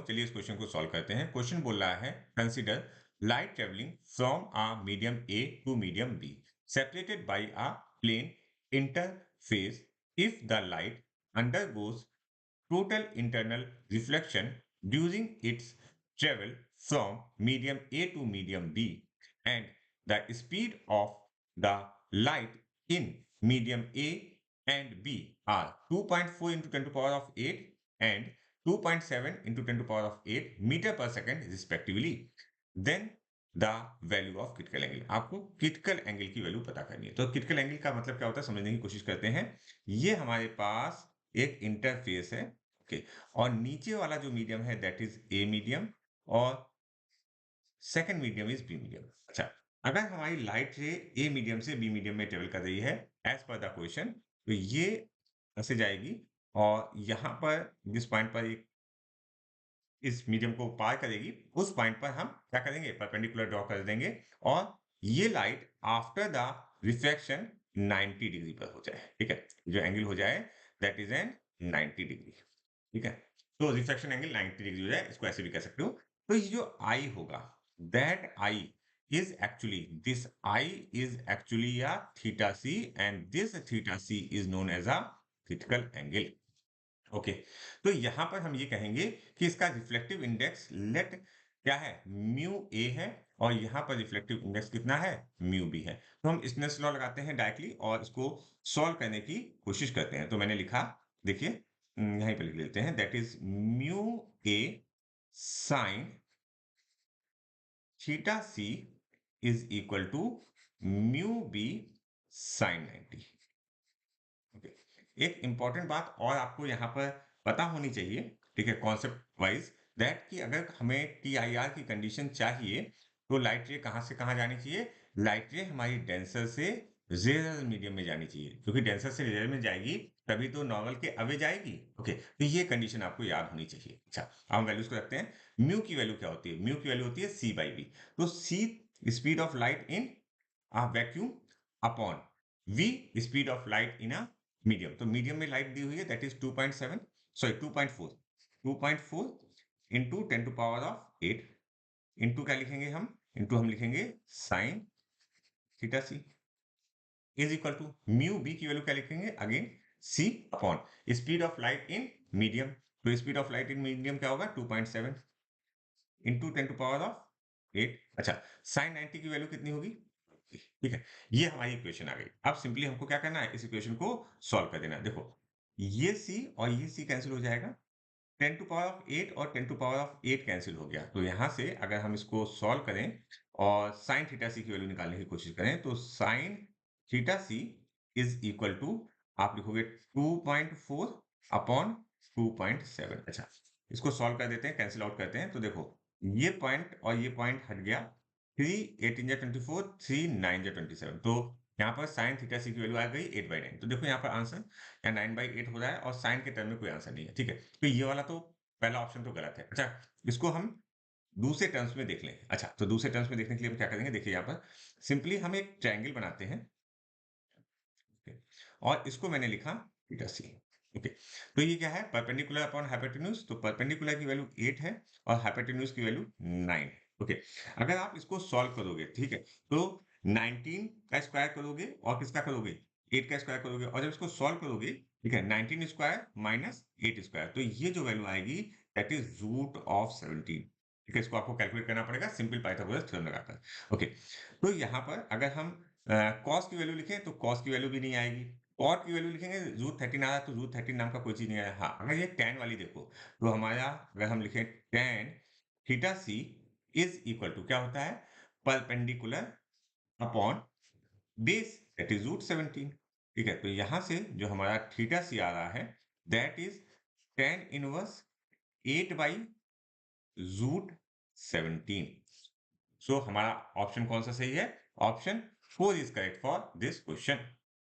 चलिए इस क्वेश्चन को सॉल्व करते हैं। क्वेश्चन बोल रहा है consider light travelling from a medium A to medium B separated by a plane interface if the light undergoes total internal reflection during its travel from medium A to medium B, and the speed of the light in medium A and B are 2.4 into 10 to the power of 8 and 2.7 into 10 to the power of 8 meter per second respectively. Then the value of critical angle. आपको critical angle की value पता करनी है। तो critical angle का मतलब क्या होता है समझने की कोशिश करते हैं। ये हमारे पास एक इंटरफेस है, ओके, और नीचे वाला जो मीडियम है दैट इज ए मीडियम और second medium is B medium. अच्छा, अगर हमारी लाइट रे ए मीडियम से बी मीडियम में ट्रेवल कर रही है एज पर द क्वेश्चन, तो ये ऐसे जाएगी और यहाँ पर जिस पॉइंट पर इस मीडियम को पार करेगी उस पॉइंट पर हम क्या करेंगे, परपेंडिकुलर ड्रॉ कर देंगे और ये light after the reflection 90 degree पर हो जाए। ठीक है, जो एंगल हो जाए दैट इज एन 90 डिग्री। ठीक है, तो रिफ्लेक्शन एंगल 90 डिग्री हो जाए, इसको ऐसे भी कह सकते हो। तो ये जो आई होगा that I is actually this I is actually a theta C and this theta C is known as a critical angle. Okay, तो यहां पर हम ये कहेंगे कि इसका रिफ्लेक्टिव इंडेक्स लेट क्या है, म्यू ए है और यहां पर रिफ्लेक्टिव इंडेक्स कितना है, म्यू बी है। तो हम स्नेल्स लॉ लगाते हैं डायरेक्टली और इसको सॉल्व करने की कोशिश करते हैं। तो मैंने लिखा, देखिए यहीं पर लिख लेते हैं, that is mu A sine theta C is equal to mu B sine 90। Okay, एक इंपॉर्टेंट बात और आपको यहाँ पर पता होनी चाहिए, ठीक है, कॉन्सेप्ट वाइज, दैट कि अगर हमें टी आई आर की कंडीशन चाहिए तो लाइट रे कहाँ से कहाँ जानी चाहिए, लाइट रे हमारी डेंसर से रेयर मीडियम में जानी चाहिए, क्योंकि डेंसर से रेयर में जाएगी तभी तो नॉर्मल के अवे जाएगी। ओके, तो ये कंडीशन आपको याद होनी चाहिए। अच्छा, हम वैल्यूज को रखते हैं। म्यू की वैल्यू क्या होती है, म्यू की वैल्यू होती है सी बाई बी। तो C speed of light in a vacuum upon v speed of light in a medium. तो मीडियम में लाइट दी हुई है that is 2.7 sorry 2.4 into 10 to power of 8 into क्या लिखेंगे हम, इंटू हम लिखेंगे sine theta C is equal to mu B की वैल्यू क्या लिखेंगे, again C upon speed of light in medium. तो speed of light in medium क्या होगा, 2.7 इंटू 10 टू पावर ऑफ 8। अच्छा, साइन 90 की वैल्यू कितनी होगी, ठीक है, ये हमारी इक्वेशन आ गई। अब सिंपली हमको क्या करना है, इस इक्वेशन को सॉल्व कर देना है। देखो ये c और ये c कैंसिल हो जाएगा, 10 टू पावर ऑफ 8 और 10 टू पावर ऑफ 8 कैंसिल हो गया। तो यहां से अगर हम इसको सॉल्व करें और साइन थीटा सी की वैल्यू निकालने की कोशिश करें तो sine theta C is equal to आप लिखोगे 2.4 अपॉन 2.7। अच्छा, इसको सॉल्व कर देते हैं, कैंसिल आउट करते हैं। तो देखो ये पॉइंट और ये पॉइंट हट गया, 3 8 जा 24, 3 9 जा 27। तो यहाँ पर साइन थीटा सी की वैल्यू आ गई 8/9। तो देखो यहाँ पर आंसर या 9/8 हो रहा है और साइन के टर्म में कोई आंसर नहीं है। ठीक है, तो ये वाला तो पहला ऑप्शन तो गलत है। अच्छा, इसको हम दूसरे टर्म्स में देख लें। अच्छा, तो दूसरे टर्म्स में देखने के लिए हम क्या करेंगे, देखिए यहाँ पर सिंपली हम एक ट्रायंगल बनाते हैं। ओके, और इसको मैंने लिखा थीटा सी। ओके, तो ये क्या है, परपेंडिकुलर अपॉन हाइपोटेन्यूज। तो परपेंडिकुलर की वैल्यू 8 है और हाइपोटेन्यूज की वैल्यू 9 है। ओके, अगर आप इसको सॉल्व करोगे, ठीक है, तो 19 का स्क्वायर करोगे और किसका करोगे, 8 का स्क्वायर करोगे, और जब इसको सॉल्व करोगे, ठीक है, 19 स्क्वायर माइनस 8 स्क्वायर, तो ये जो वैल्यू आएगी दैट इज रूट ऑफ 17। ठीक है, इसको आपको कैलकुलेट करना पड़ेगा सिंपल पाइथागोरस थ्योरम लगाकर। ओके, तो यहाँ पर अगर हम कॉस की वैल्यू लिखें तो कॉस की वैल्यू भी नहीं आएगी, कॉट की वैल्यू लिखेंगे रूट 13 आ रहा है तो रूट 13 नाम का कोई चीज नहीं आया। हाँ, अगर ये tan वाली देखो तो हमारा, अगर हम लिखें tan theta C is equal to क्या होता है, perpendicular upon base that is root 17। ठीक है, तो यहां से जो हमारा थीटा सी आ रहा है that is tan inverse 8 by root 17। So हमारा ऑप्शन कौन सा सही है, option 4 is correct for this question.